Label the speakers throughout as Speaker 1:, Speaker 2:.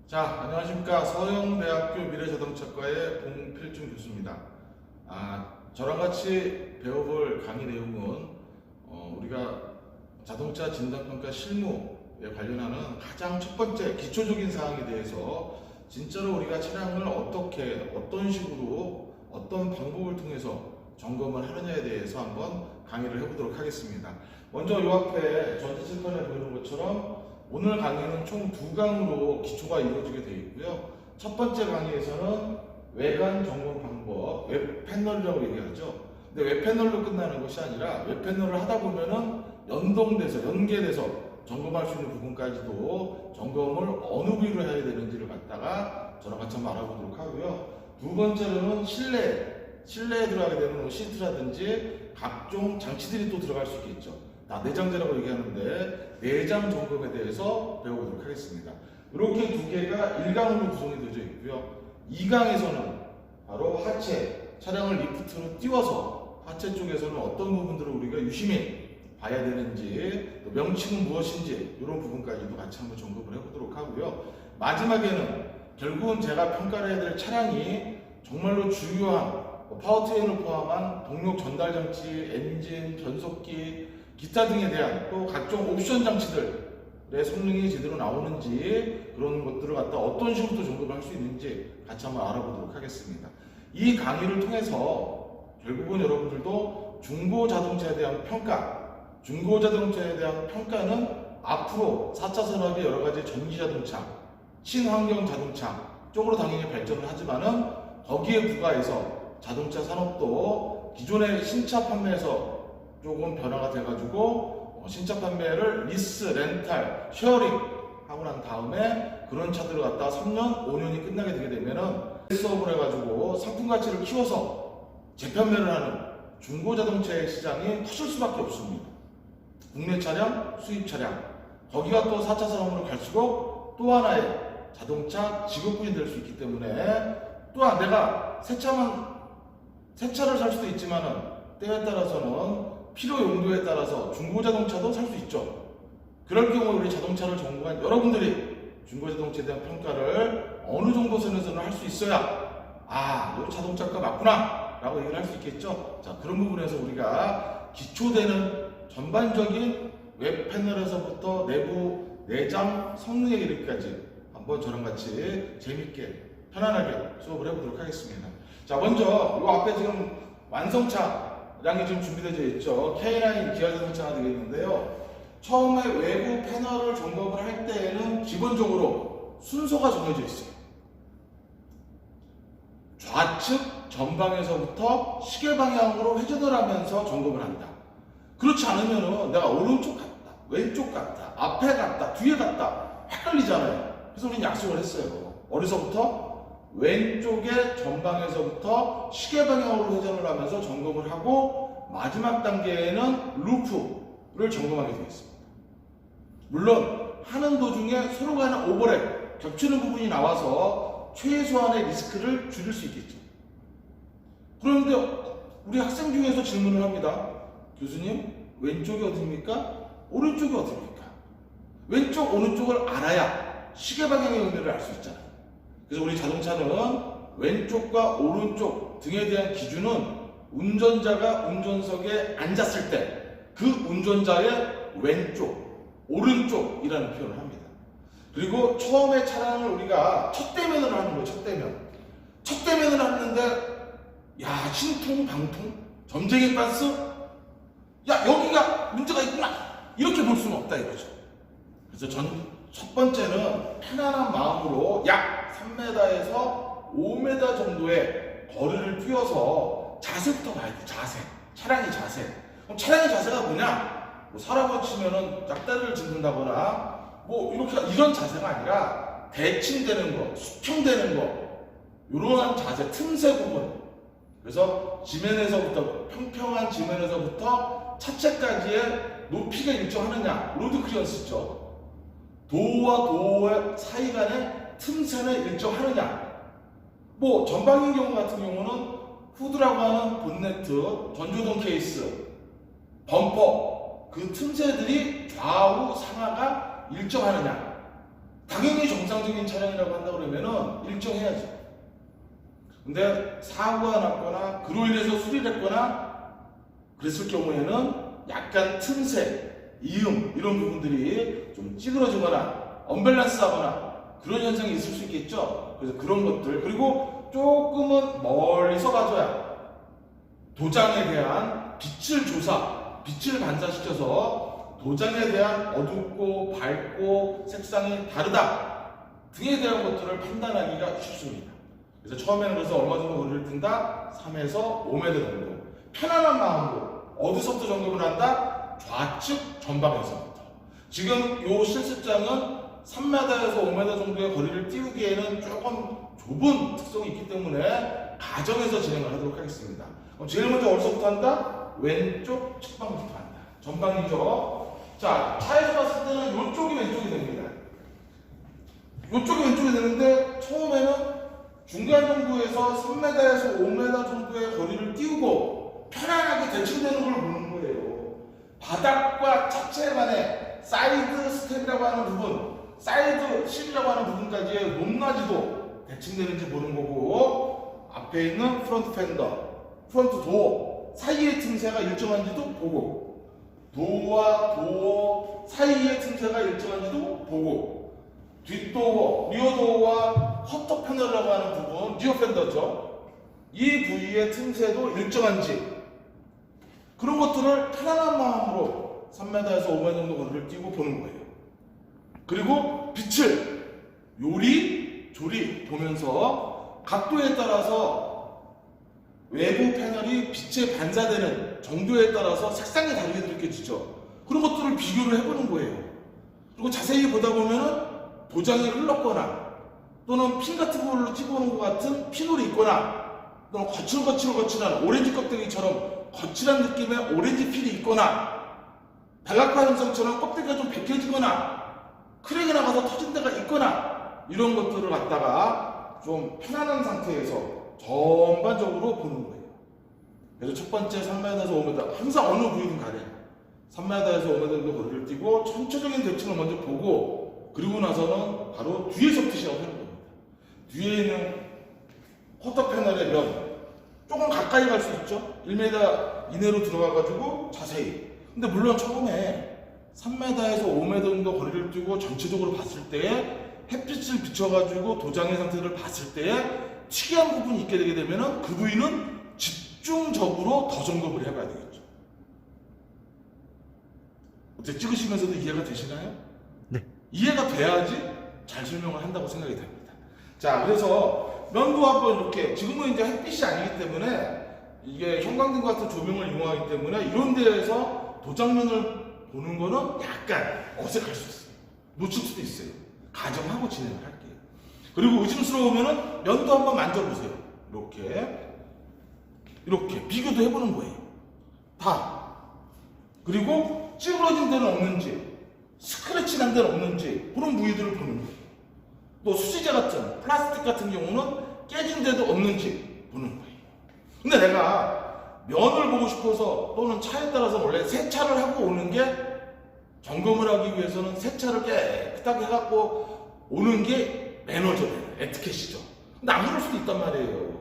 Speaker 1: 자, 안녕하십니까. 서영대학교 미래자동차과의 봉필준 교수입니다. 저랑 같이 배워볼 강의 내용은 우리가 자동차 진단평가 실무에 관련하는 가장 첫 번째 기초적인 사항에 대해서 진짜로 우리가 차량을 어떻게, 어떤 식으로, 어떤 방법을 통해서 점검을 하느냐에 대해서 한번 강의를 해보도록 하겠습니다. 먼저 이 앞에 전자칠판에 보이는 것처럼 오늘 강의는 총 2강으로 기초가 이루어지게 되어 있고요. 첫 번째 강의에서는 외관 점검 방법, 웹 패널이라고 얘기하죠. 근데 웹 패널로 끝나는 것이 아니라 웹 패널을 하다 보면은 연계돼서 점검할 수 있는 부분까지도 점검을 어느 부위로 해야 되는지를 갖다가 저랑 같이 한번 알아보도록 하고요. 두 번째로는 실내에 들어가게 되는 시트라든지 각종 장치들이 또 들어갈 수 있겠죠. 내장재라고 얘기하는데 내장 점검에 대해서 배워보도록 하겠습니다. 이렇게 두 개가 1강으로 구성이 되어 있고요. 2강에서는 바로 하체, 차량을 리프트로 띄워서 하체 쪽에서는 어떤 부분들을 우리가 유심히 봐야 되는지, 또 명칭은 무엇인지 이런 부분까지도 같이 한번 점검을 해보도록 하고요. 마지막에는 결국은 제가 평가를 해야 될 차량이 정말로 중요한 파워트레인을 포함한 동력 전달 장치, 엔진, 변속기, 기타 등에 대한 또 각종 옵션 장치들의 성능이 제대로 나오는지 그런 것들을 갖다 어떤 식으로 또 점검을 할 수 있는지 같이 한번 알아보도록 하겠습니다. 이 강의를 통해서 결국은 여러분들도 중고 자동차에 대한 평가는 앞으로 4차 산업의 여러 가지 전기 자동차, 친환경 자동차 쪽으로 당연히 발전을 하지만은 거기에 부가해서 자동차 산업도 기존의 신차 판매에서 조금 변화가 돼가지고 신차 판매를 리스, 렌탈, 쉐어링 하고 난 다음에 그런 차들을 갖다가 3년, 5년이 끝나게 되게 되면은 수업을 해가지고 상품 가치를 키워서 재판매를 하는 중고 자동차의 시장이 커질 수밖에 없습니다. 국내 차량, 수입 차량, 거기가 또 4차 산업으로 갈수록 또 하나의 자동차 직업군이 될 수 있기 때문에 또한 내가 새 차를 살 수도 있지만은 때에 따라서는 필요 용도에 따라서 중고 자동차도 살 수 있죠. 그럴 경우 우리 자동차를 전공한 여러분들이 중고 자동차에 대한 평가를 어느 정도 선에서는 할 수 있어야 이 자동차가 맞구나 라고 얘기를 할 수 있겠죠. 자, 그런 부분에서 우리가 기초되는 전반적인 웹 패널에서부터 내부 내장 성능에 이르기까지 한번 저랑 같이 재밌게 편안하게 수업을 해보도록 하겠습니다. 자, 먼저 이 앞에 지금 완성차량이 지금 준비되어 있죠. K9 기아 자동차가 되겠는데요. 처음에 외부 패널을 점검을 할 때에는 기본적으로 순서가 정해져 있어요. 좌측 전방에서부터 시계 방향으로 회전을 하면서 점검을 한다. 그렇지 않으면 내가 오른쪽 갔다, 왼쪽 갔다, 앞에 갔다, 뒤에 갔다 헷갈리잖아요. 그래서 우리는 약속을 했어요. 어디서부터? 왼쪽의 전방에서부터 시계 방향으로 회전을 하면서 점검을 하고 마지막 단계에는 루프를 점검하게 되어 있습니다. 물론 하는 도중에 서로 간의 오버랩, 겹치는 부분이 나와서 최소한의 리스크를 줄일 수 있겠죠. 그런데 우리 학생 중에서 질문을 합니다. 교수님, 왼쪽이 어디입니까? 오른쪽이 어디입니까? 왼쪽, 오른쪽을 알아야 시계 방향의 의미를 알 수 있잖아요. 그래서 우리 자동차는 왼쪽과 오른쪽 등에 대한 기준은 운전자가 운전석에 앉았을 때 그 운전자의 왼쪽, 오른쪽이라는 표현을 합니다. 그리고 처음에 차량을 우리가 첫 대면을 하는 거예요. 첫 대면을 하는데 신통방통? 점쟁이 빤스? 여기가 문제가 있구나! 이렇게 볼 수는 없다 이거죠. 그래서 첫 번째는 편안한 마음으로 약 3m에서 5m 정도의 거리를 뛰어서 자세부터 봐야 돼. 차량의 자세. 그럼 차량의 자세가 뭐냐? 사람을 치면은 짝다리를 짚는다거나 이런 자세가 아니라 대칭되는 거, 수평되는 거, 이러한 자세, 틈새 부분. 그래서 평평한 지면에서부터 차체까지의 높이가 일정하느냐, 로드 클리어런스죠. 도어와 도어의 사이 간의 틈새는 일정하느냐. 전방인 경우 같은 경우는 후드라고 하는 본네트, 전조등 케이스, 범퍼, 그 틈새들이 좌우 상하가 일정하느냐. 당연히 정상적인 차량이라고 한다 그러면은 일정해야죠. 근데 사고가 났거나 그로 인해서 수리를 했거나 그랬을 경우에는 약간 틈새, 이음 이런 부분들이 좀 찌그러지거나 언밸런스하거나 그런 현상이 있을 수 있겠죠. 그래서 그런 것들, 그리고 조금은 멀리서 가져야 도장에 대한 빛을 빛을 반사시켜서 도장에 대한 어둡고 밝고 색상이 다르다 등에 대한 것들을 판단하기가 쉽습니다. 그래서 처음에는 그래서 얼마 정도 거리를 뜬다? 3에서 5m 정도. 편안한 마음으로 어디서부터 점검을 한다? 좌측 전방에서부터. 지금 이 실습장은 3m에서 5m 정도의 거리를 띄우기에는 조금 좁은 특성이 있기 때문에 가정에서 진행을 하도록 하겠습니다. 그럼 제일 먼저 어디서부터 한다? 왼쪽 측방부터 한다. 전방이죠. 자, 차에서 봤을 때는 이쪽이 왼쪽이 됩니다. 이쪽이 왼쪽이 되는데 처음에는 중간 정도에서 3m에서 5m 정도의 거리를 띄우고 편안하게 대칭되는 걸 보는 거예요. 바닥과 차체 간의 사이드 스텝이라고 하는 부분, 사이드 실이라고 하는 부분까지의 높낮이도 대칭되는지 보는 거고, 앞에 있는 프론트 펜더, 프론트 도어 사이의 틈새가 일정한지도 보고, 도어와 도어 사이의 틈새가 일정한지도 보고, 뒷도어, 리어도어와 커터 패널이라고 하는 부분, 리어 펜더죠. 이 부위의 틈새도 일정한지, 그런 것들을 편안한 마음으로 3m에서 5m 정도 거리를 띄고 보는 거예요. 그리고 빛을 요리, 조리 보면서 각도에 따라서 외부 패널이 빛에 반사되는 정도에 따라서 색상이 다르게 느껴지죠. 그런 것들을 비교를 해보는 거예요. 그리고 자세히 보다 보면은 도장이 흘렀거나 또는 핀 같은 걸로 찍어놓은 것 같은 핀홀이 있거나 또는 거칠거칠한 오렌지 껍데기처럼 거칠한 느낌의 오렌지 필이 있거나 발락화 현상처럼 껍데기가 좀 벗겨지거나 크랙이 나가서 터진 데가 있거나 이런 것들을 갖다가 좀 편안한 상태에서 전반적으로 보는 거예요. 그래서 첫 번째 3m에서 5m, 항상 어느 부위든 간에 3m에서 5m 정도 거리를 띄고 전체적인 대칭을 먼저 보고, 그리고 나서는 바로 뒤에서부터 시작을 하는 겁니다. 뒤에 있는 커터 패널의 면 조금 가까이 갈 수 있죠. 1m 이내로 들어가가지고 자세히. 근데 물론 처음에 3m에서 5m 정도 거리를 두고 전체적으로 봤을 때 햇빛을 비춰가지고 도장의 상태를 봤을 때 특이한 부분이 있게 되게 되면 그 부위는 집중적으로 더 점검을 해봐야 되겠죠. 어떻게 찍으시면서도 이해가 되시나요?
Speaker 2: 네.
Speaker 1: 이해가 돼야지 잘 설명을 한다고 생각이 됩니다. 자, 그래서 면도 한번 이렇게, 지금은 이제 햇빛이 아니기 때문에 이게 형광등 같은 조명을 이용하기 때문에 이런 데에서 도장면을 보는 거는 약간 어색할 수 있어요. 놓칠 수도 있어요. 가정하고 진행을 할게요. 그리고 의심스러우면은 면도 한번 만져보세요. 이렇게 비교도 해보는 거예요. 다. 그리고 찌그러진 데는 없는지, 스크래치 난 데는 없는지 그런 부위들을 보는 거예요. 또 수지재 같은 플라스틱 같은 경우는 깨진 데도 없는지 보는 거예요. 근데 내가 면을 보고 싶어서 또는 차에 따라서 원래 세차를 하고 오는 게, 점검을 하기 위해서는 세차를 깨끗하게 해갖고 오는 게 매너죠. 에티켓이죠. 근데 안 그럴 수도 있단 말이에요.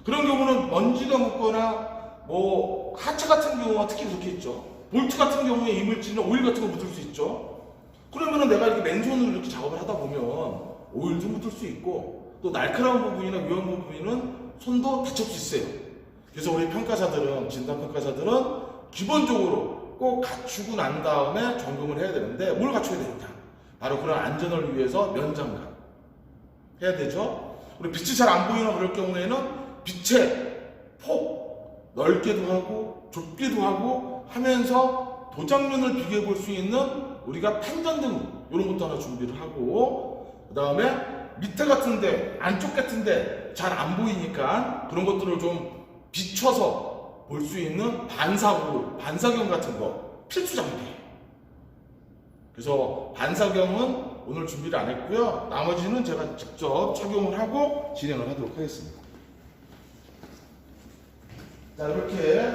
Speaker 1: 그런 경우는 먼지가 묻거나 뭐 하체 같은 경우가 특히 그렇게 있죠. 볼트 같은 경우에 이물질이나 오일 같은 거 묻을 수 있죠. 그러면은 내가 이렇게 맨손으로 이렇게 작업을 하다 보면 오일도 묻을 수 있고, 또 날카로운 부분이나 위험한 부분은 손도 다칠 수 있어요. 그래서 우리 평가사들은, 진단평가사들은 기본적으로 꼭 갖추고 난 다음에 점검을 해야 되는데, 뭘 갖춰야 되느냐? 바로 그런 안전을 위해서 면장갑 해야 되죠. 우리 빛이 잘 안 보이나 그럴 경우에는 빛의 폭 넓게도 하고 좁게도 하고 하면서 도장면을 비교해 볼 수 있는 우리가 판전등 이런 것도 하나 준비를 하고, 그 다음에 밑에 같은데 안쪽 같은데 잘 안 보이니까 그런 것들을 좀 비춰서 볼 수 있는 반사경 같은 거 필수 장비예요. 그래서 반사경은 오늘 준비를 안 했고요. 나머지는 제가 직접 착용을 하고 진행을 하도록 하겠습니다. 자, 이렇게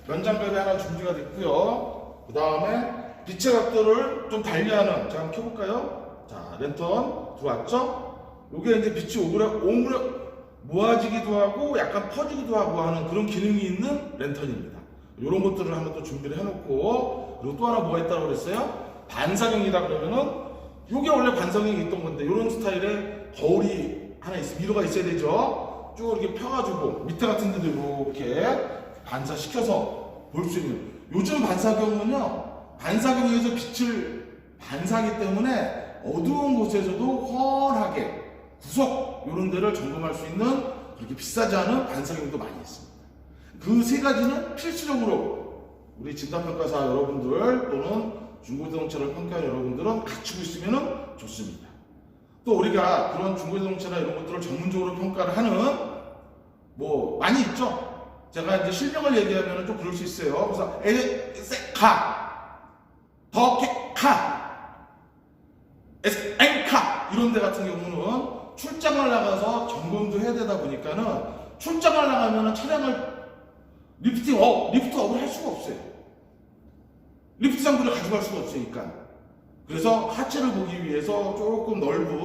Speaker 1: 면장갑이 하나 준비가 됐고요. 그 다음에 빛의 각도를 좀 달리하는, 제가 한번 켜볼까요? 자, 랜턴 들어왔죠? 요게 이제 빛이 오므려 모아지기도 하고 약간 퍼지기도 하고 하는 그런 기능이 있는 랜턴입니다. 이런 것들을 한번 또 준비를 해놓고, 그리고 또 하나 뭐가 있다고 그랬어요? 반사경이다 그러면은 요게 원래 반사경이 있던 건데 이런 스타일의 거울이 하나 미러가 있어야 되죠. 쭉 이렇게 펴가지고 밑에 같은 데도 이렇게 반사시켜서 볼 수 있는, 요즘 반사경은요, 반사경에서 빛을 반사하기 때문에 어두운 곳에서도 훤하게 구석 이런 데를 점검할 수 있는 그렇게 비싸지 않은 반사경도 많이 있습니다. 그 세 가지는 필수적으로 우리 진단평가사 여러분들 또는 중고자동차를 평가하는 여러분들은 갖추고 있으면 좋습니다. 또 우리가 그런 중고자동차나 이런 것들을 전문적으로 평가를 하는 뭐 많이 있죠. 제가 이제 실명을 얘기하면 좀 그럴 수 있어요. 그래서 에세카, 더케카, 에스엔카 이런 데 같은 경우는 출장을 나가서 점검도 해야 되다 보니까는 출장을 나가면 차량을 리프트업을 할 수가 없어요. 리프트 장비를 가져갈 수가 없으니까. 그래서 하체를 보기 위해서 조금 넓은,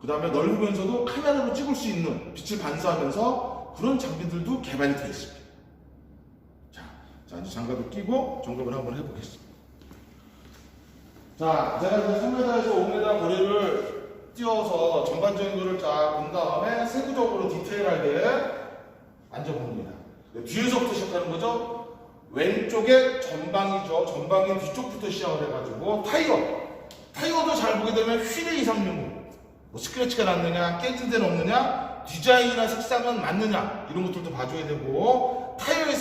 Speaker 1: 그 다음에 넓으면서도 카메라로 찍을 수 있는, 빛을 반사하면서 그런 장비들도 개발이 되어 있습니다. 자, 이제 장갑을 끼고 점검을 한번 해보겠습니다. 자, 제가 이제 3m에서 5m 거리를 띄워서 전반적인 거를 쫙 본 다음에 세부적으로 디테일하게 앉아봅니다. 뒤에서부터 시작하는 거죠. 왼쪽에 전방이죠. 전방의 뒤쪽부터 시작을 해가지고 타이어도 잘 보게 되면 휠의 이상용, 뭐 스크래치가 났느냐, 깨진 데는 없느냐, 디자인이나 색상은 맞느냐 이런 것들도 봐줘야 되고, 타이어의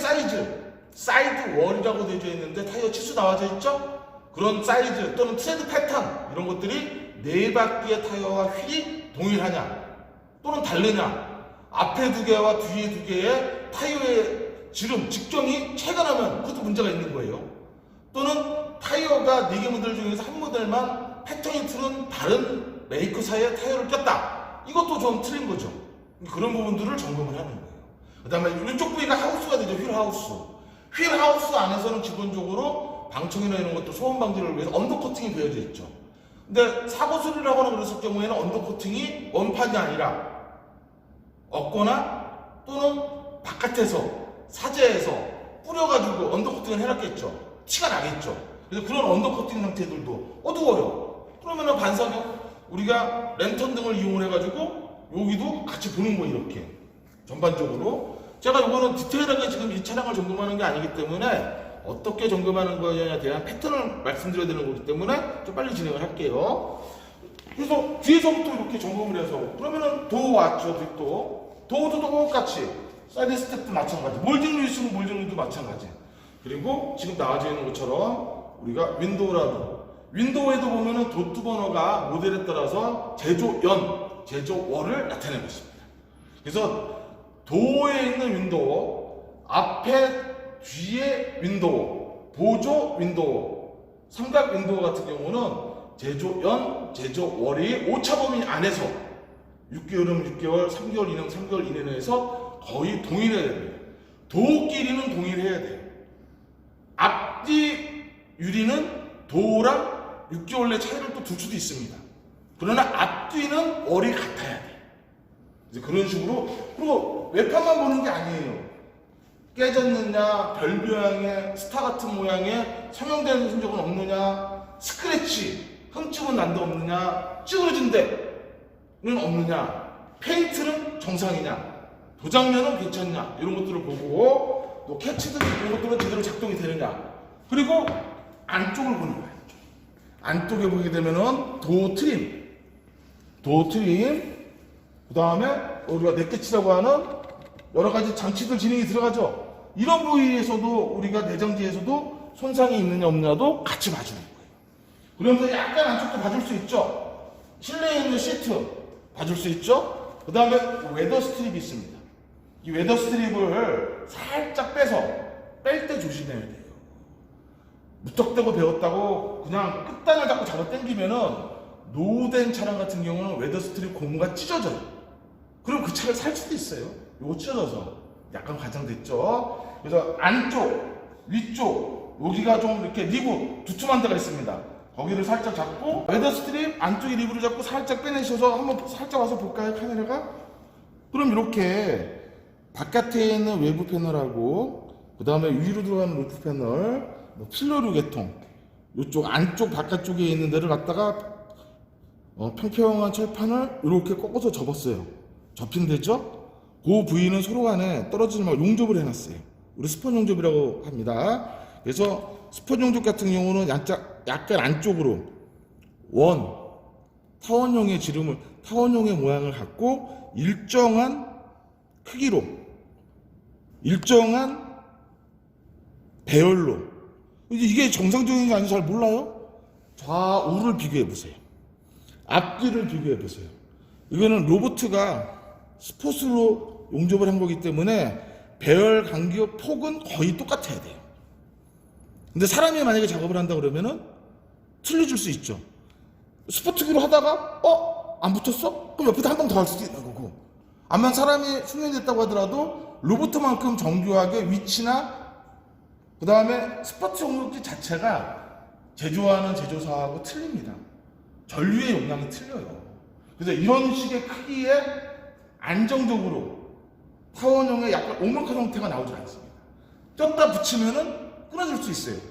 Speaker 1: 사이드 월이라고 되어 있는데 타이어 치수 나와져 있죠. 그런 사이즈 또는 트레드 패턴 이런 것들이 네 바퀴의 타이어와 휠이 동일하냐 또는 다르냐, 앞에 두 개와 뒤에 두 개의 타이어의 지름, 직경이 차이가 나면 그것도 문제가 있는 거예요. 또는 타이어가 4개 모델 중에서 한 모델만 패턴이 틀은 다른 메이커사의 타이어를 꼈다. 이것도 좀 틀린 거죠. 그런 부분들을 점검을 하는 거예요. 그 다음에 이쪽 부위가 하우스가 되죠. 휠하우스 안에서는 기본적으로 방청이나 이런 것도 소음 방지를 위해서 언더코팅이 되어져 있죠. 근데 사고 수리를 하거나 그랬을 경우에는 언더코팅이 원판이 아니라 없거나 또는 바깥에서 사제에서 뿌려가지고 언더코팅을 해놨겠죠. 티가 나겠죠. 그래서 그런 언더코팅 상태들도 어두워요. 그러면은 반사경, 우리가 랜턴 등을 이용을 해가지고 여기도 같이 보는 거예요. 이렇게 전반적으로. 제가 이거는 디테일하게 지금 이 차량을 점검하는 게 아니기 때문에 어떻게 점검하는 거냐에 대한 패턴을 말씀드려야 되는 거기 때문에 좀 빨리 진행을 할게요. 그래서 뒤에서부터 이렇게 점검을 해서, 그러면은 도어 왔죠. 도어도 똑같이 사이드 스텝도 마찬가지, 몰딩류 있으면 몰딩류도 마찬가지. 그리고 지금 나와져 있는 것처럼 우리가 윈도우에도 보면은 도트 버너가 모델에 따라서 제조월을 나타내고 있습니다. 그래서 도어에 있는 윈도우, 앞에 뒤에 윈도우, 보조 윈도우, 삼각 윈도우 같은 경우는 제조월이 오차 범위 안에서 6개월이면 6개월, 3개월 이내면 3개월 이내 내에서 거의 동일해야 됩니다. 도어끼리는 동일해야 돼요. 앞뒤 유리는 도어랑 6개월 내 차이를 또 둘 수도 있습니다. 그러나 앞뒤는 월이 같아야 돼요. 이제 그런 식으로. 그리고 외판만 보는 게 아니에요. 깨졌느냐, 별 모양의 스타 같은 모양의 성형된 흔적은 없느냐, 스크래치, 흠집은 난데 없느냐, 찌그러진 데는 없느냐, 페인트는 정상이냐, 도장면은 괜찮냐, 이런 것들을 보고, 또 캐치들 이런 것들은 제대로 작동이 되느냐. 그리고 안쪽을 보는 거예요. 안쪽에 보게 되면은 도어 트림, 그 다음에 우리가 넥캐치라고 하는 여러 가지 장치들 진행이 들어가죠. 이런 부위에서도 우리가 내장지에서도 손상이 있느냐 없느냐도 같이 봐주는 거예요. 그러면서 약간 안쪽도 봐줄 수 있죠. 실내에 있는 시트 봐줄 수 있죠. 그 다음에 웨더 스트립이 있습니다. 이 웨더 스트립을 살짝 빼서 뺄 때 조심해야 돼요. 무턱대고 베었다고 그냥 끝단을 잡고 잡아 당기면은 노후된 차량 같은 경우는 웨더 스트립 고무가 찢어져요. 그럼 그 차를 살 수도 있어요. 요거 찢어져서 약간 과장됐죠. 그래서 안쪽, 위쪽 여기가 좀 이렇게 리브 두툼한 데가 있습니다. 거기를 살짝 잡고 웨더 스트립 안쪽에 리브를 잡고 살짝 빼내셔서 한번 살짝 와서 볼까요, 카메라가? 그럼 이렇게 바깥에 있는 외부 패널하고 그 다음에 위로 들어가는 루프 패널, 뭐 필러류 계통 이쪽 안쪽 바깥쪽에 있는 데를 갖다가 평평한 철판을 이렇게 꺾어서 접었어요. 접힌 데죠? 그 부위는 서로 간에 떨어지지 말고 용접을 해놨어요. 우리 스펀 용접이라고 합니다. 그래서 스펀 용접 같은 경우는 약간 안쪽으로 타원형의 지름을, 타원형의 모양을 갖고 일정한 크기로, 일정한 배열로. 이게 정상적인 게 아닌지 잘 몰라요? 좌우를 비교해 보세요. 앞뒤를 비교해 보세요. 이거는 로보트가 스폿으로 용접을 한 거기 때문에 배열, 간격, 폭은 거의 똑같아야 돼요. 근데 사람이 만약에 작업을 한다 그러면은 틀려질 수 있죠. 스포츠기로 하다가 안 붙었어? 그럼 옆에다 한 번 더 할 수도 있는 거고. 아마 사람이 숙련됐다고 하더라도 로봇만큼 정교하게 위치나 그 다음에 스포츠 용접기 자체가 제조하는 제조사하고 틀립니다. 전류의 용량이 틀려요. 그래서 이런 식의 크기에 안정적으로 타원형의 약간 오목한 형태가 나오지 않습니다. 떴다 붙이면은 끊어질 수 있어요.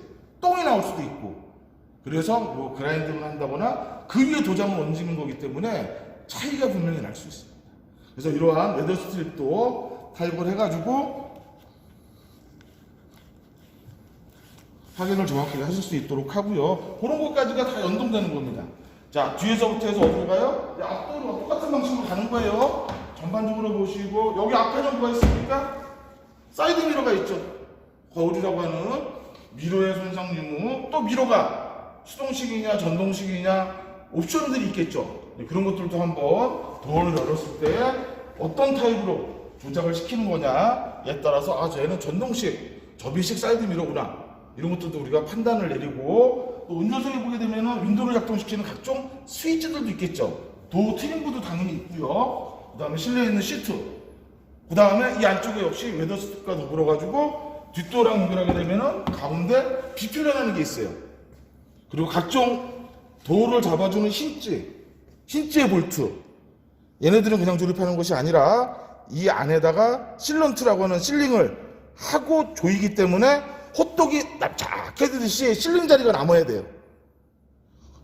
Speaker 1: 똥이 나올 수도 있고. 그래서 뭐 그라인딩을 한다거나 그 위에 도장을 얹는 거기 때문에 차이가 분명히 날 수 있습니다. 그래서 이러한 웨더 스트립도 타입을 해가지고 확인을 정확하게 하실 수 있도록 하고요. 그런 것까지가 다 연동되는 겁니다. 자, 뒤에서부터 해서 어디로 가요? 앞뒤로 똑같은 방식으로 가는 거예요. 전반적으로 보시고 여기 앞에는 뭐가 있습니까? 사이드 미러가 있죠. 거울이라고 하는 미러의 손상 유무, 또 미러가 수동식이냐 전동식이냐 옵션들이 있겠죠. 그런 것들도 한번 도어를 열었을 때 어떤 타입으로 조작을 시키는 거냐에 따라서 쟤는 전동식, 접이식 사이드 미러구나, 이런 것들도 우리가 판단을 내리고, 또 운전석에 보게 되면 윈도우를 작동시키는 각종 스위치들도 있겠죠. 도어 트림구도 당연히 있고요. 그 다음에 실내에 있는 시트, 그 다음에 이 안쪽에 역시 웨더 스트립과 더불어 가지고 뒷도어랑 연결하게 되면은 가운데 비표라는 게 있어요. 그리고 각종 도어를 잡아주는 힌지의 볼트, 얘네들은 그냥 조립하는 것이 아니라 이 안에다가 실런트라고 하는 실링을 하고 조이기 때문에 호떡이 납작해지듯이 실링 자리가 남아야 돼요.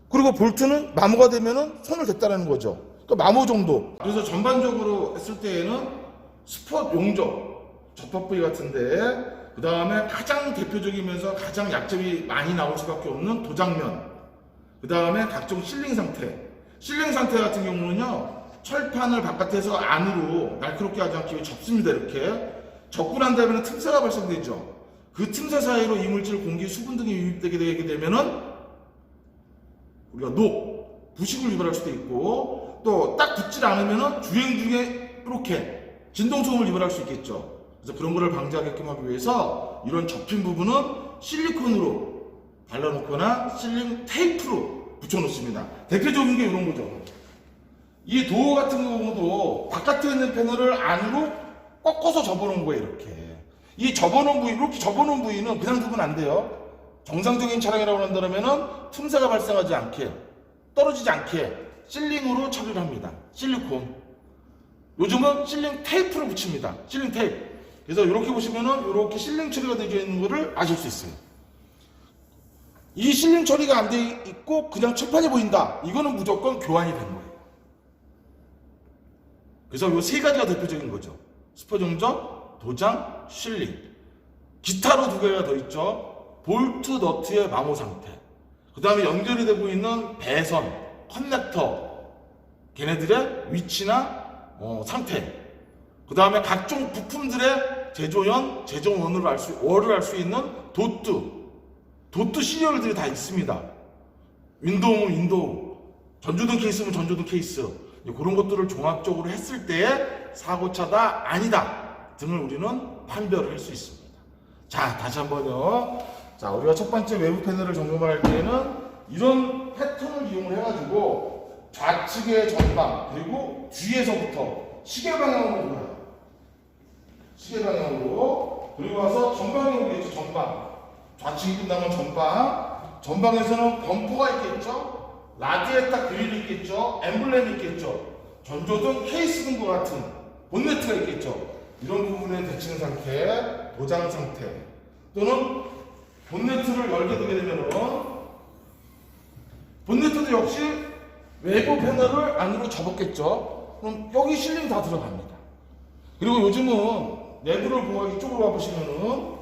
Speaker 1: 그리고 볼트는 마모가 되면은 손을 댔다라는 거죠. 그러니까 마모 정도. 그래서 전반적으로 했을 때에는 스폿 용접, 접합 부위 같은데, 그 다음에 가장 대표적이면서 가장 약점이 많이 나올 수밖에 없는 도장면, 그 다음에 각종 실링 상태. 실링 상태 같은 경우는요, 철판을 바깥에서 안으로 날카롭게 하지 않기 접습니다. 이렇게 접고 난 다음에는 틈새가 발생되죠. 그 틈새 사이로 이물질, 공기, 수분 등이 유입되게 되게 되면은 우리가 부식을 유발할 수도 있고, 또 딱 붙질 않으면은 주행 중에 이렇게 진동소음을 유발할 수 있겠죠. 그래서 그런 거를 방지하게끔 하기 위해서 이런 접힌 부분은 실리콘으로 발라놓거나 실링 테이프로 붙여놓습니다. 대표적인 게 이런 거죠. 이 도어 같은 경우도 바깥에 있는 패널을 안으로 꺾어서 접어놓은 거예요. 이렇게 접어놓은 부위는 그냥 두면 안 돼요. 정상적인 차량이라고 한다면은 틈새가 발생하지 않게, 떨어지지 않게 실링으로 처리를 합니다. 실리콘. 요즘은 실링 테이프를 붙입니다. 실링 테이프. 그래서 이렇게 보시면은 이렇게 실링 처리가 되어 있는 것을 아실 수 있어요. 이 실링 처리가 안 돼 있고 그냥 철판이 보인다, 이거는 무조건 교환이 된 거예요. 그래서 이 세 가지가 대표적인 거죠. 스폿 용접, 도장, 실링. 기타로 두 개가 더 있죠. 볼트, 너트의 마모 상태. 그 다음에 연결이 되고 있는 배선, 커넥터, 걔네들의 위치나 상태. 그 다음에 각종 부품들의 제조연, 제조원을 알 수 있는 도트 시리얼들이 다 있습니다. 윈도우면 윈도우, 전조등 케이스면 전조등 케이스. 그런 것들을 종합적으로 했을 때에 사고차다, 아니다 등을 우리는 판별을 할 수 있습니다. 자, 다시 한번요. 자, 우리가 첫 번째 외부 패널을 점검을 할 때에는 이런 패턴을 이용을 해가지고 좌측의 전방, 그리고 뒤에서부터 시계 방향으로 돌아요. 시계 방향으로. 그리고 와서 전방에 오겠죠. 전방. 좌측이 끝나면 전방. 전방에서는 범퍼가 있겠죠, 라디에이터 그릴이 있겠죠, 엠블렘이 있겠죠, 전조등 케이스 등과 같은 본네트가 있겠죠. 이런 부분에 닫히는 상태, 도장 상태, 또는 본네트를 열게 되게 되면은 본네트도 역시 외부 패널을 안으로 접었겠죠. 그럼 여기 실링 다 들어갑니다. 그리고 요즘은 내부를 보고 이쪽으로 와보시면은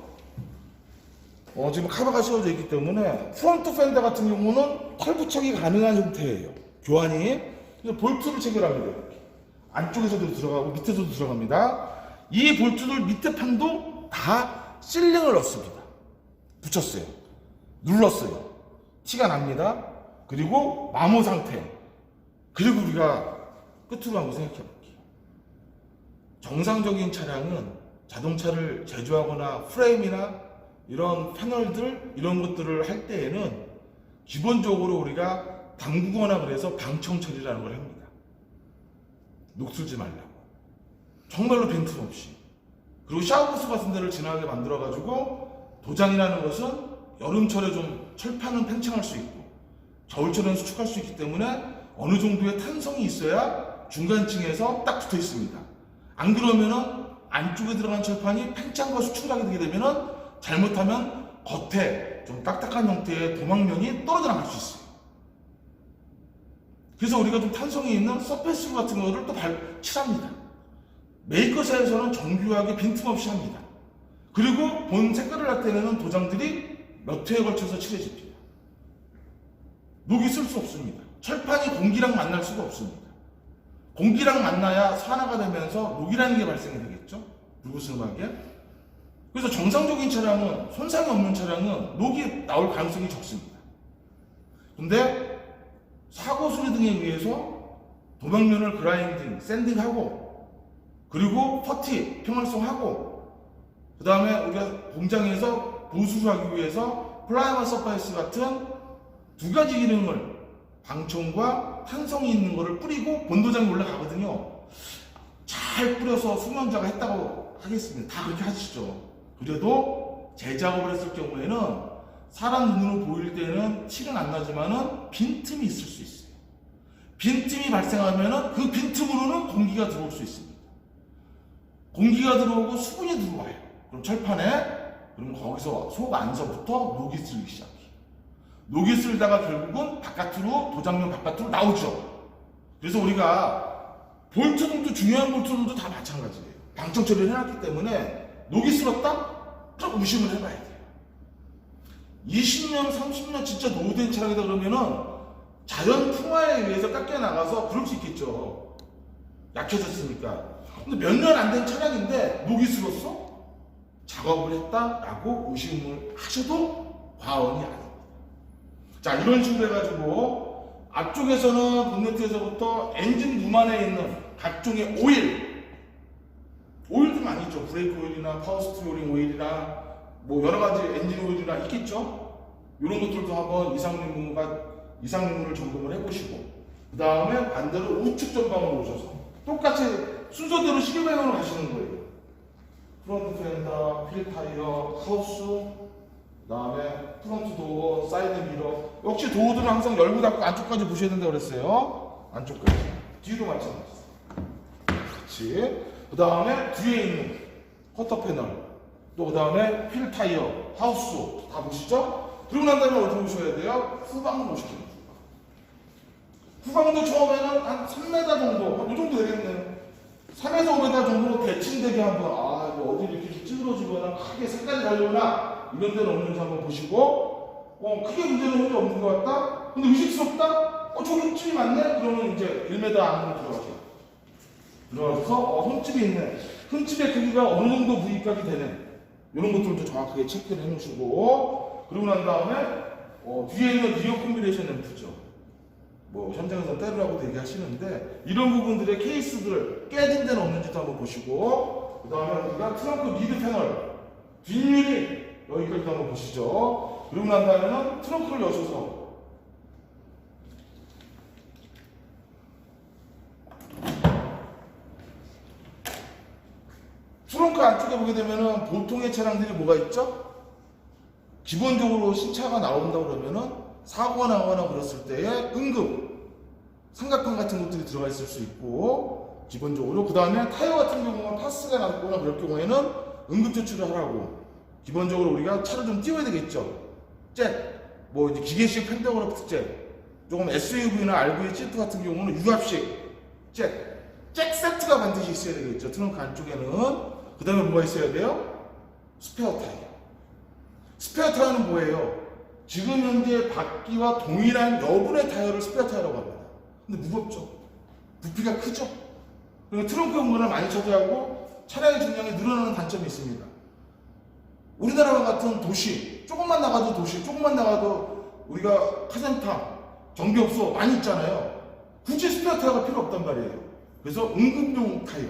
Speaker 1: 지금 카바가 씌워져 있기 때문에 프론트 팬더 같은 경우는 털부착이 가능한 형태예요. 교환이. 그래서 볼트를 체결합니다. 이렇게. 안쪽에서도 들어가고 밑에서도 들어갑니다. 이 볼트들 밑에 판도 다 실링을 넣습니다. 붙였어요. 눌렀어요. 티가 납니다. 그리고 마모 상태. 그리고 우리가 끝으로 한번 생각해 볼게요. 정상적인 차량은 자동차를 제조하거나 프레임이나 이런 패널들 이런 것들을 할 때에는 기본적으로 우리가 담그거나 그래서 방청 처리라는 걸 합니다. 녹슬지 말라고. 정말로 빈틈없이. 그리고 샤워부스 같은 데를 진하게 만들어 가지고 도장이라는 것은 여름철에 좀 철판은 팽창할 수 있고 겨울철에는 수축할 수 있기 때문에 어느 정도의 탄성이 있어야 중간층에서 딱 붙어 있습니다. 안 그러면은 안쪽에 들어간 철판이 팽창과 수축을 하게 되게 되면은 잘못하면 겉에 좀 딱딱한 형태의 도막면이 떨어져 나갈 수 있어요. 그래서 우리가 좀 탄성이 있는 서페스 같은 거를 또 칠합니다. 메이커사에서는 정교하게 빈틈없이 합니다. 그리고 본 색깔을 나타내는 도장들이 몇 회에 걸쳐서 칠해집니다. 녹이 쓸 수 없습니다. 철판이 공기랑 만날 수가 없습니다. 공기랑 만나야 산화가 되면서 녹이라는 게 발생이 되겠죠? 불구스름하게. 그래서 정상적인 차량은, 손상이 없는 차량은 녹이 나올 가능성이 적습니다. 근데 사고 수리 등에 의해서 도막면을 그라인딩, 샌딩하고 그리고 퍼티, 평활성하고 그 다음에 우리가 공장에서 보수를 하기 위해서 플라이머 서파이스 같은 두 가지 기능을 방청과 탄성이 있는 거를 뿌리고 본도장이 올라가거든요. 잘 뿌려서 수명자가 했다고 하겠습니다. 다 그렇게 하시죠. 그래도 재작업을 했을 경우에는 사람 눈으로 보일 때는 칠은 안 나지만은 빈틈이 있을 수 있어요. 빈틈이 발생하면은 그 빈틈으로는 공기가 들어올 수 있습니다. 공기가 들어오고 수분이 들어와요. 그럼 철판에, 그럼 거기서 속 안서부터 녹이 쓸기 시작해요. 녹이 쓸다가 결국은 바깥으로, 도장면 바깥으로 나오죠. 그래서 우리가 볼트들도, 중요한 볼트들도 다 마찬가지예요. 방청 처리를 해놨기 때문에 녹이 쓸었다? 그럼 의심을 해봐야 돼요. 20년, 30년 진짜 노후된 차량이다 그러면은 자연 풍화에 의해서 깎여 나가서 그럴 수 있겠죠. 약해졌으니까. 근데 몇 년 안 된 차량인데 녹이 쓸었어? 작업을 했다라고 의심을 하셔도 과언이 아닙니다. 자, 이런 식으로 해가지고 앞쪽에서는 본네트에서부터 엔진 무만에 있는 각종의 오일도 많이 있죠. 브레이크 오일이나 파워스티어링 오일이나 뭐 여러 가지 엔진 오일이나 있겠죠. 이런 것들도 한번 이상유무를 점검을 해보시고, 그 다음에 반대로 우측 전방으로 오셔서 똑같이 순서대로 시계 방향으로 가시는 거예요. 프론트 펜더, 휠 타이어, 하우스, 그 다음에 프론트 도어, 사이드 미러. 역시 도어들은 항상 열고 닫고 안쪽까지 보셔야 된다고 그랬어요. 안쪽까지. 뒤도 마찬가지. 그렇지. 그 다음에 뒤에 있는 커터 패널, 또 그 다음에 휠 타이어, 하우스 다 보시죠? 그러고 난 다음에 어디 보셔야 돼요? 후방을 보셔야 돼요. 후방도 처음에는 한 3m 정도, 이 정도 되겠네요. 3에서 5m 정도 대칭되게 한번, 이거 어디 이렇게 찌그러지거나 크게 색깔이 다르거나 이런 데는 없는지 한번 보시고, 크게 문제는 현재 없는 것 같다? 근데 의식스럽다? 저기 흠집이 많네? 그러면 이제 1m 안으로 들어가세요. 들어가서, 흠집이 있네. 흠집의 크기가 어느 정도 부위값이 되네. 이런 것들도 정확하게 체크를 해 놓으시고, 그러고 난 다음에, 뒤에 있는 리어 콤비네이션 램프죠. 뭐 현장에서 때리라고도 얘기하시는데 이런 부분들의 케이스들 깨진 데는 없는지도 한번 보시고, 그 다음에 우리가 트렁크 리드 패널 뒷유리 여기까지도 한번 보시죠. 그러고 난 다음에는 트렁크를 여셔서 트렁크 안쪽에 보게 되면은 보통의 차량들이 뭐가 있죠? 기본적으로 신차가 나온다 그러면은 사고가 나거나 그랬을 때에 응급 삼각판 같은 것들이 들어가 있을 수 있고, 기본적으로 그 다음에 타이어 같은 경우는 파스가 나거나 그럴 경우에는 응급 조치를 하라고. 기본적으로 우리가 차를 좀 띄워야 되겠죠. 뭐 이제 기계식 펜더그래프 잭, 조금 SUV나 RV 지프 같은 경우는 유압식 잭 세트가 반드시 있어야 되겠죠. 트렁크 안쪽에는. 그 다음에 뭐가 있어야 돼요? 스페어 타이어. 스페어 타이어는 뭐예요? 지금 현재 바퀴와 동일한 여분의 타이어를 스페어 타이어라고 합니다. 근데 무겁죠. 부피가 크죠. 그리고 트렁크 공간을 많이 차지하고 차량의 중량이 늘어나는 단점이 있습니다. 우리나라와 같은 도시, 조금만 나가도 우리가 카센터, 정비업소 많이 있잖아요. 굳이 스페어 타이어가 필요 없단 말이에요. 그래서 응급용 타이어.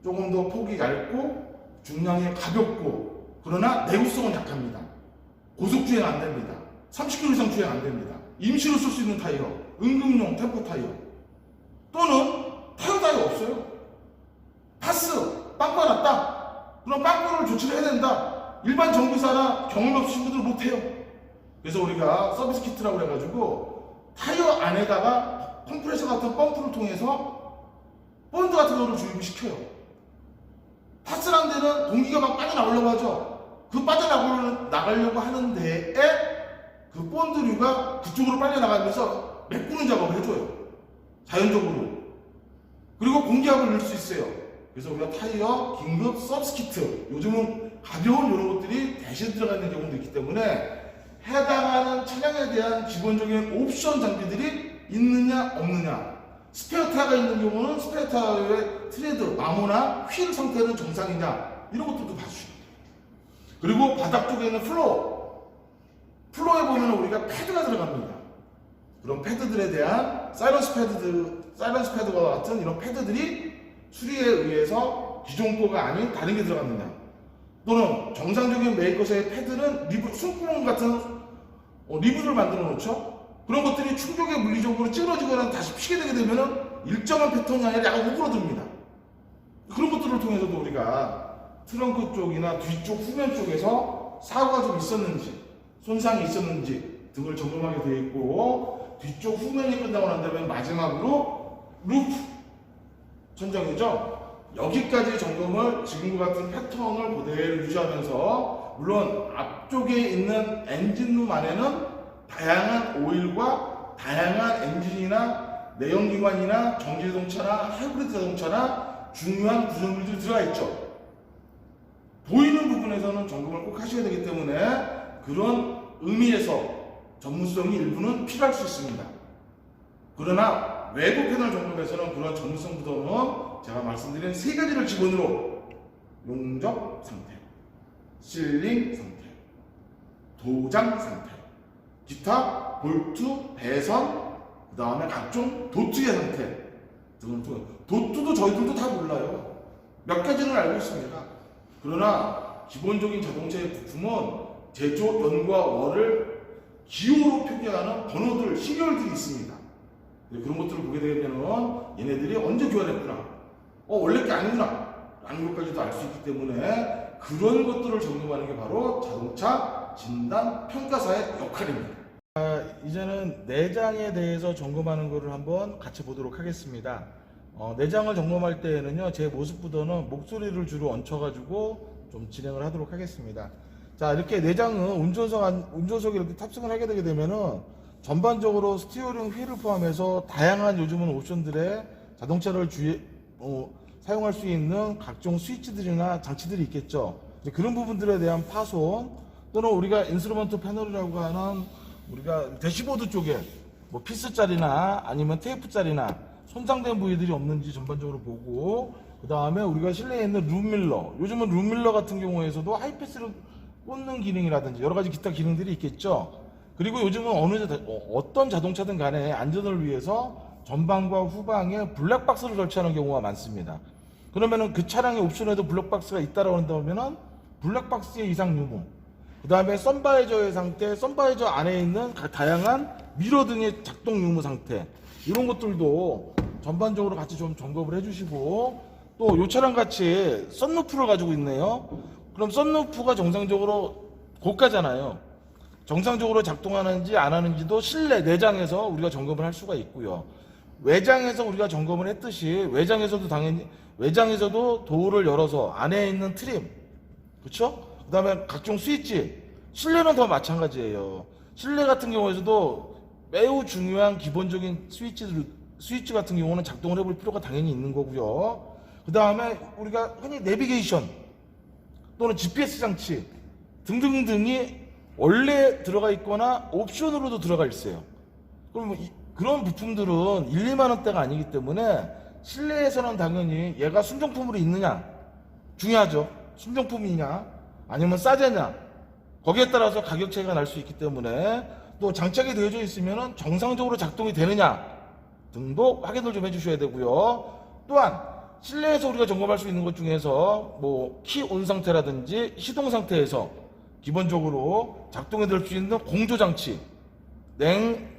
Speaker 1: 조금 더 폭이 얇고 중량이 가볍고, 그러나 내구성은 약합니다. 고속 주행 안 됩니다. 30km 이상 주행 안 됩니다. 임시로 쓸 수 있는 타이어, 응급용 템포 타이어, 또는 타이어 없어요. 파스, 빵꾸가 났다. 그럼 빵꾸를 조치를 해야 된다. 일반 정비사나 경험 없으신 분들은 못해요. 그래서 우리가 서비스 키트라고 해가지고 타이어 안에다가 컴프레서 같은 펌프를 통해서 본드 같은 거를 주입을 시켜요. 파스란 데는 공기가 막 빠져나오려고 하죠. 그 빠져나가려고 하는 데에 그 본드류가 그쪽으로 빨려 나가면서 메꾸는 작업을 해줘요. 자연적으로. 그리고 공기압을 넣을 수 있어요. 그래서 우리가 타이어 긴급 서비스 키트, 요즘은 가벼운 이런 것들이 대신 들어가 있는 경우도 있기 때문에 해당하는 차량에 대한 기본적인 옵션 장비들이 있느냐 없느냐, 스페어 타이어가 있는 경우는 스페어 타이어의 트레드, 마모나 휠 상태는 정상이냐, 이런 것들도 봐주시면 돼요. 그리고 바닥 쪽에 있는 플로어에 보면 우리가 패드가 들어갑니다. 그런 패드들에 대한 사이런스 패드와 같은 이런 패드들이 수리에 의해서 기존 거가 아닌 다른 게 들어갔느냐, 또는 정상적인 메이커스의 패드는 숨구멍 같은 리브를 만들어 놓죠. 그런 것들이 충격에 물리적으로 찌그러지거나 다시 피게 되게 되면은 일정한 패턴이 아니라 약간 오그러듭니다. 그런 것들을 통해서도 우리가 트렁크 쪽이나 뒤쪽 후면 쪽에서 사고가 좀 있었는지, 손상이 있었는지 등을 점검하게 되어 있고, 뒤쪽 후면이 끝나고 난 다음에 마지막으로 루프 천정이죠. 여기까지 점검을 지금과 같은 패턴을 그대로 유지하면서, 물론 앞쪽에 있는 엔진룸 안에는 다양한 오일과 다양한 엔진이나 내연기관이나 전기자동차나 하이브리드 자동차나 중요한 구성물들이 들어가 있죠. 보이는 부분에서는 점검을 꼭 하셔야 되기 때문에 그런 의미에서 전문성이 일부는 필요할 수 있습니다. 그러나 외부 패널 점검에서는 그런 전문성보다는 제가 말씀드린 세 가지를 기본으로 용접 상태, 실링 상태, 도장 상태, 기타 볼트, 배선, 그 다음에 각종 도트의 상태 등을 통해, 도트도 저희들도 다 몰라요. 몇 가지는 알고 있습니다. 그러나 기본적인 자동차의 부품은 제조 연과 월을 기호로 표기하는 번호들, 시리얼들이 있습니다. 그런 것들을 보게 되면 얘네들이 언제 교환했구나, 원래 게 아니구나 라는 것까지도 알 수 있기 때문에 그런 것들을 점검하는 게 바로 자동차 진단 평가사의 역할입니다. 이제는 내장에 대해서 점검하는 것을 한번 같이 보도록 하겠습니다. 내장을 점검할 때에는요, 제 모습보다는 목소리를 주로 얹혀가지고 좀 진행을 하도록 하겠습니다. 자, 이렇게 내장은 운전석에 이렇게 탑승을 하게 되게 되면은 전반적으로 스티어링 휠을 포함해서 다양한 요즘은 옵션들의 자동차를 사용할 수 있는 각종 스위치들이나 장치들이 있겠죠. 그런 부분들에 대한 파손, 또는 우리가 인스트루먼트 패널이라고 하는 우리가 대시보드 쪽에 뭐 피스짜리나 아니면 테이프짜리나 손상된 부위들이 없는지 전반적으로 보고, 그 다음에 우리가 실내에 있는 룸밀러, 요즘은 룸밀러 같은 경우에서도 하이패스를 꽂는 기능이라든지 여러 가지 기타 기능들이 있겠죠. 그리고 요즘은 어떤 자동차든 간에 안전을 위해서 전방과 후방에 블랙박스를 설치하는 경우가 많습니다. 그러면은 그 차량의 옵션에도 블랙박스가 있다라고 한다면은 블랙박스의 이상 유무, 그 다음에 선바이저의 상태, 선바이저 안에 있는 다양한 미러 등의 작동 유무 상태, 이런 것들도 전반적으로 같이 좀 점검을 해주시고, 또 이 차량 같이 썬루프를 가지고 있네요. 그럼 썬루프가 정상적으로
Speaker 2: 고가잖아요. 정상적으로 작동하는지 안 하는지도 실내 내장에서 우리가 점검을 할 수가 있고요. 외장에서 우리가 점검을 했듯이 외장에서도 당연히 외장에서도 도어를 열어서 안에 있는 트림, 그렇죠? 그다음에 각종 스위치, 실내는 더 마찬가지예요. 실내 같은 경우에서도 매우 중요한 기본적인 스위치 같은 경우는 작동을 해볼 필요가 당연히 있는 거고요. 그 다음에 우리가 흔히 내비게이션 또는 GPS 장치 등등등이 원래 들어가 있거나 옵션으로도 들어가 있어요. 그럼 그런 부품들은 1, 2만 원대가 아니기 때문에 실내에서는 당연히 얘가 순정품으로 있느냐 중요하죠. 순정품이냐 아니면 싸제냐 거기에 따라서 가격 차이가 날 수 있기 때문에 또 장착이 되어져 있으면 정상적으로 작동이 되느냐 등도 확인을 좀 해주셔야 되고요. 또한 실내에서 우리가 점검할 수 있는 것 중에서 뭐 키 온 상태라든지 시동 상태에서 기본적으로 작동이 될 수 있는 공조 장치,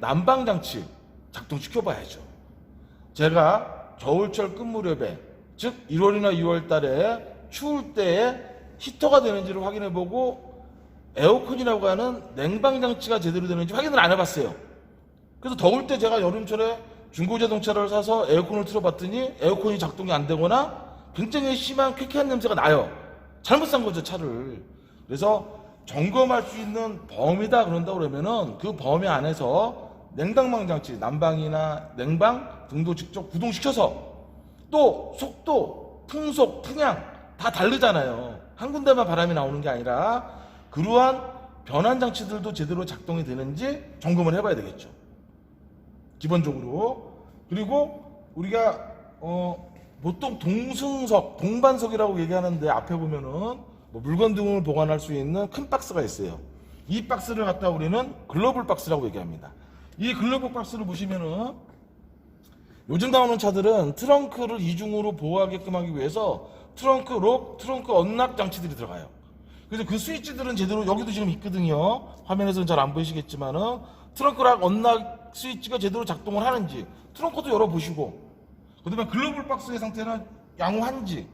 Speaker 2: 난방 장치 작동시켜 봐야죠. 제가 겨울철 끝 무렵에 즉 1월이나 2월 달에 추울 때에 히터가 되는지를 확인해 보고 에어컨이라고 하는 냉방 장치가 제대로 되는지 확인을 안 해봤어요. 그래서 더울 때 제가 여름철에 중고자동차를 사서 에어컨을 틀어봤더니 에어컨이 작동이 안 되거나 굉장히 심한 쾌쾌한 냄새가 나요. 잘못 산 거죠, 차를. 그래서 점검할 수 있는 범위다 그런다 그러면은 그 범위 안에서 냉방망 장치, 난방이나 냉방 등도 직접 구동시켜서 또 속도, 풍속, 풍향 다 다르잖아요. 한 군데만 바람이 나오는 게 아니라 그러한 변환 장치들도 제대로 작동이 되는지 점검을 해봐야 되겠죠. 기본적으로. 그리고 우리가 보통 동승석, 동반석이라고 얘기하는데 앞에 보면은 뭐 물건 등을 보관할 수 있는 큰 박스가 있어요. 이 박스를 갖다 우리는 글로벌 박스라고 얘기합니다. 이 글로벌 박스를 보시면은 요즘 나오는 차들은 트렁크를 이중으로 보호하게끔 하기 위해서 트렁크 록, 트렁크 언락 장치들이 들어가요. 그래서 그 스위치들은 제대로 여기도 지금 있거든요. 화면에서는 잘 안 보이시겠지만은 트렁크 락 언락 스위치가 제대로 작동을 하는지 트렁크도 열어보시고 그다음에 글로벌 박스의 상태는 양호한지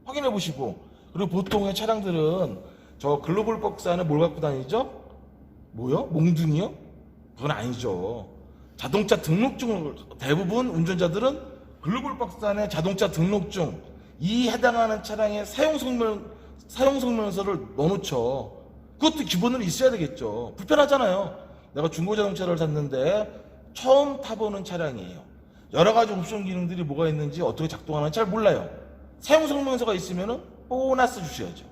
Speaker 2: 확인해 보시고 그리고 보통의 차량들은 저 글로벌 박스 안에 뭘 갖고 다니죠? 뭐요? 몽둥이요? 그건 아니죠. 자동차 등록증을 대부분 운전자들은 글로벌 박스 안에 자동차 등록증 이 해당하는 차량의 사용설명서를 넣어놓죠. 그것도 기본으로 있어야 되겠죠. 불편하잖아요. 내가 중고자동차를 샀는데 처음 타보는 차량이에요. 여러 가지 옵션 기능들이 뭐가 있는지 어떻게 작동하는지 잘 몰라요. 사용설명서가 있으면 보너스 주셔야죠.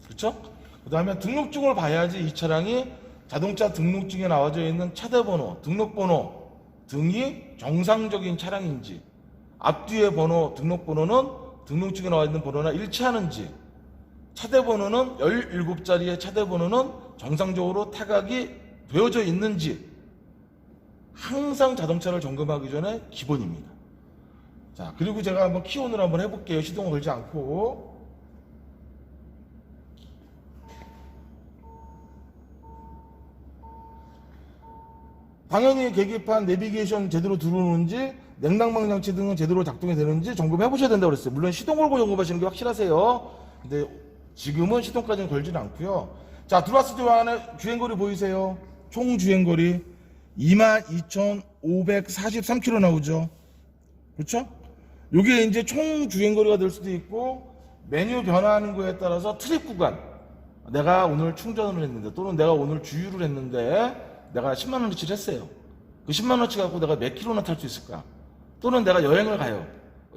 Speaker 2: 그렇죠? 그 다음에 등록증을 봐야지 이 차량이 자동차 등록증에 나와져 있는 차대번호, 등록번호 등이 정상적인 차량인지 앞뒤의 번호, 등록번호는 등록증에 나와 있는 번호나 일치하는지 차대번호는 17자리의 차대번호는 정상적으로 타각이 되어져 있는지 항상 자동차를 점검하기 전에 기본입니다. 자, 그리고 제가 한번 키온을 한번 해볼게요. 시동을 걸지 않고. 당연히 계기판, 내비게이션 제대로 들어오는지 냉난방 장치 등은 제대로 작동이 되는지 점검해 보셔야 된다고 그랬어요. 물론 시동 걸고 점검하시는 게 확실하세요. 근데 지금은 시동까지는 걸지는 않고요. 자, 들어왔을 때 안에 주행거리 보이세요? 총 주행거리 22,543km 나오죠. 그렇죠? 이게 이제 총 주행거리가 될 수도 있고 메뉴 변화하는 거에 따라서 트립 구간 내가 오늘 충전을 했는데 또는 내가 오늘 주유를 했는데 내가 10만원어치를 했어요. 그 10만원어치 갖고 내가 몇 킬로나 탈 수 있을까? 또는 내가 여행을 가요.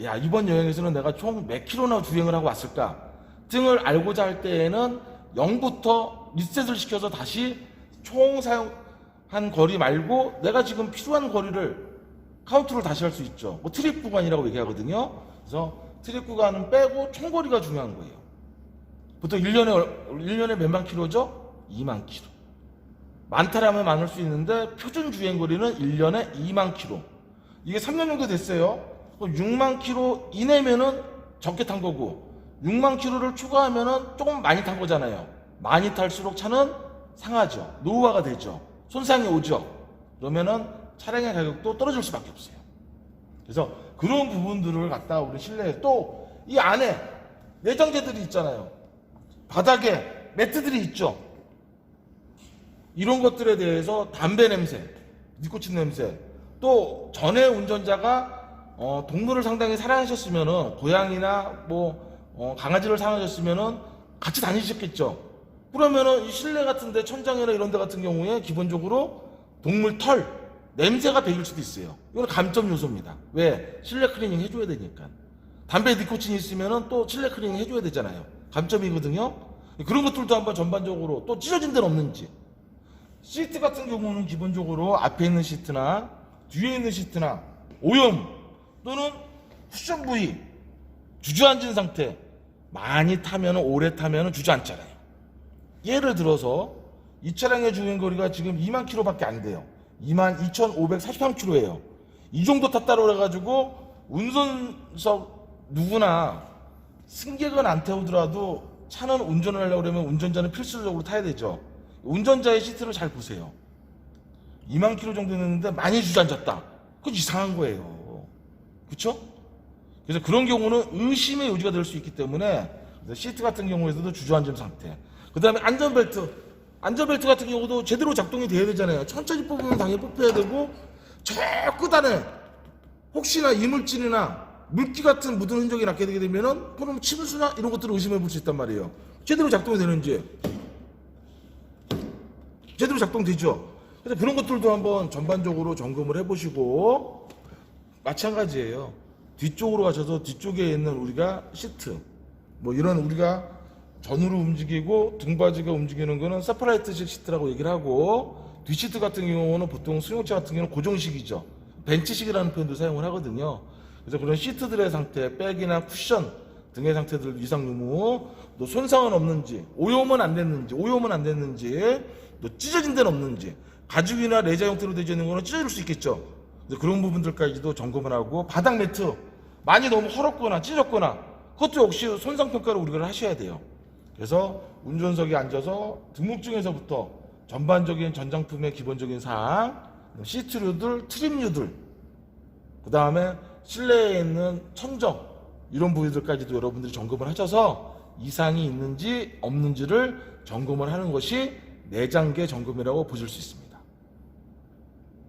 Speaker 2: 야, 이번 여행에서는 내가 총 몇 킬로나 주행을 하고 왔을까? 등을 알고자 할 때에는 0부터 리셋을 시켜서 다시 총 사용한 거리 말고 내가 지금 필요한 거리를 카운트를 다시 할 수 있죠. 뭐 트립 구간이라고 얘기하거든요. 그래서 트립 구간은 빼고 총거리가 중요한 거예요. 보통 1년에 몇만 킬로죠? 2만 킬로. 많다라면 많을 수 있는데 표준 주행거리는 1년에 2만 킬로. 이게 3년 정도 됐어요. 6만 킬로 이내면은 적게 탄 거고 6만 킬로를 추가하면은 조금 많이 탄 거잖아요. 많이 탈수록 차는 상하죠. 노후화가 되죠. 손상이 오죠. 그러면은 차량의 가격도 떨어질 수밖에 없어요. 그래서 그런 부분들을 갖다가 우리 실내에 또 이 안에 내장재들이 있잖아요. 바닥에 매트들이 있죠. 이런 것들에 대해서 담배 냄새, 니코틴 냄새, 또 전에 운전자가 동물을 상당히 사랑하셨으면은 고양이나 강아지를 사랑하셨으면은 같이 다니셨겠죠. 그러면은 이 실내 같은데 천장이나 이런 데 같은 경우에 기본적으로 동물 털 냄새가 배길 수도 있어요. 이건 감점 요소입니다. 왜? 실내 클리닝 해줘야 되니까. 담배 니코틴이 있으면은 또 실내 클리닝 해줘야 되잖아요. 감점이거든요. 그런 것들도 한번 전반적으로 또 찢어진 데는 없는지. 시트 같은 경우는 기본적으로 앞에 있는 시트나 뒤에 있는 시트나 오염 또는 쿠션 부위 주저앉은 상태, 많이 타면 오래 타면 주저앉잖아요. 예를 들어서 이 차량의 주행거리가 지금 2만 킬로밖에 안 돼요. 22,543km예요. 이 정도 탔다고 그래가지고 운전석 누구나 승객은 안 태우더라도 차는 운전을 하려고 그러면 운전자는 필수적으로 타야 되죠. 운전자의 시트를 잘 보세요. 2만 킬로 정도 됐는데 많이 주저앉았다. 그건 이상한 거예요. 그쵸? 그래서 그런 경우는 의심의 요지가 될 수 있기 때문에 시트 같은 경우에서도 주저앉은 상태. 그 다음에 안전벨트 같은 경우도 제대로 작동이 돼야 되잖아요. 천천히 뽑으면 당연히 뽑혀야 되고, 저 끝안에 혹시나 이물질이나 물기 같은 묻은 흔적이 남게 되게 되면은 그럼 침수나 이런 것들을 의심해 볼 수 있단 말이에요. 제대로 작동이 되는지. 제대로 작동되죠. 그래서 그런 것들도 한번 전반적으로 점검을 해보시고, 마찬가지예요. 뒤쪽으로 가셔서 뒤쪽에 있는 우리가 시트, 이런 우리가 전으로 움직이고 등받이가 움직이는 거는 세퍼레이트식 시트라고 얘기를 하고, 뒷시트 같은 경우는 보통 승용차 같은 경우는 고정식이죠. 벤치식이라는 표현도 사용을 하거든요. 그래서 그런 시트들의 상태, 백이나 쿠션 등의 상태들 이상 유무, 또 손상은 없는지, 오염은 안 됐는지, 또 찢어진 데는 없는지, 가죽이나 레자 형태로 되어 있는 거는 찢어질 수 있겠죠. 그래서 그런 부분들까지도 점검을 하고, 바닥 매트 많이 너무 헐었거나 찢었거나 그것도 역시 손상 평가를 우리가 하셔야 돼요. 그래서 운전석에 앉아서 등록증에서부터 전반적인 전장품의 기본적인 사항, 시트류들, 트림류들, 그 다음에 실내에 있는 천정 이런 부위들까지도 여러분들이 점검을 하셔서 이상이 있는지 없는지를 점검을 하는 것이 내장계 점검이라고 보실 수 있습니다.